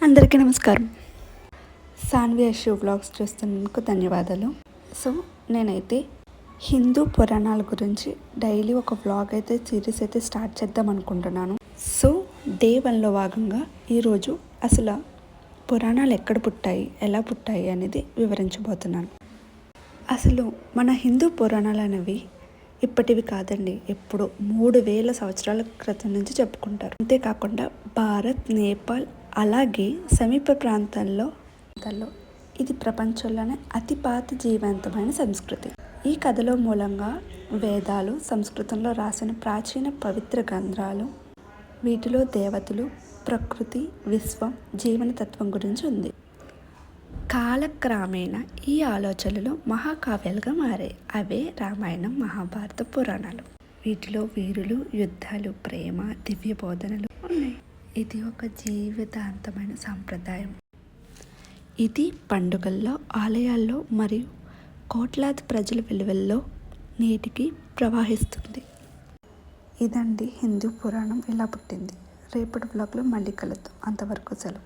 అందరికీ నమస్కారం. సాన్వి యశు వ్లాగ్స్ చూస్తున్నందుకు ధన్యవాదాలు. సో నేనైతే హిందూ పురాణాల గురించి డైలీ ఒక వ్లాగ్ అయితే సిరీస్ అయితే స్టార్ట్ చేద్దాం అనుకుంటున్నాను. సో డే 1లో భాగంగా ఈరోజు అసలు పురాణాలు ఎక్కడ పుట్టాయి, ఎలా పుట్టాయి అనేది వివరించబోతున్నాను. అసలు మన హిందూ పురాణాలు అనేవి ఇప్పటివి కాదండి, ఎప్పుడు 3000 సంవత్సరాల క్రితం నుంచి చెప్పుకుంటారు. అంతేకాకుండా భారత్, నేపాల్ అలాగే సమీప ప్రాంతాల్లో ఇది ప్రపంచంలోనే అతి పాత జీవంతమైన సంస్కృతి. ఈ కథలో మూలంగా వేదాలు, సంస్కృతంలో రాసిన ప్రాచీన పవిత్ర గ్రంథాలు, వీటిలో దేవతలు, ప్రకృతి, విశ్వం, జీవనతత్వం గురించి ఉంది. కాలక్రమేణా ఈ ఆలోచనలు మహాకావ్యాలుగా మారాయి. అవే రామాయణం, మహాభారత పురాణాలు. వీటిలో వీరులు, యుద్ధాలు, ప్రేమ, దివ్య బోధనలు ఉన్నాయి. ఇది ఒక జీవితాంతమైన సాంప్రదాయం. ఇది పండుగల్లో, ఆలయాల్లో మరియు కోట్లాది ప్రజల విలువల్లో నేటికి ప్రవహిస్తుంది. ఇదండి హిందూ పురాణం ఎలా పుట్టింది. రేపటి బ్లాగ్లో మళ్ళీ కలుద్దాం. అంతవరకు సెలవు.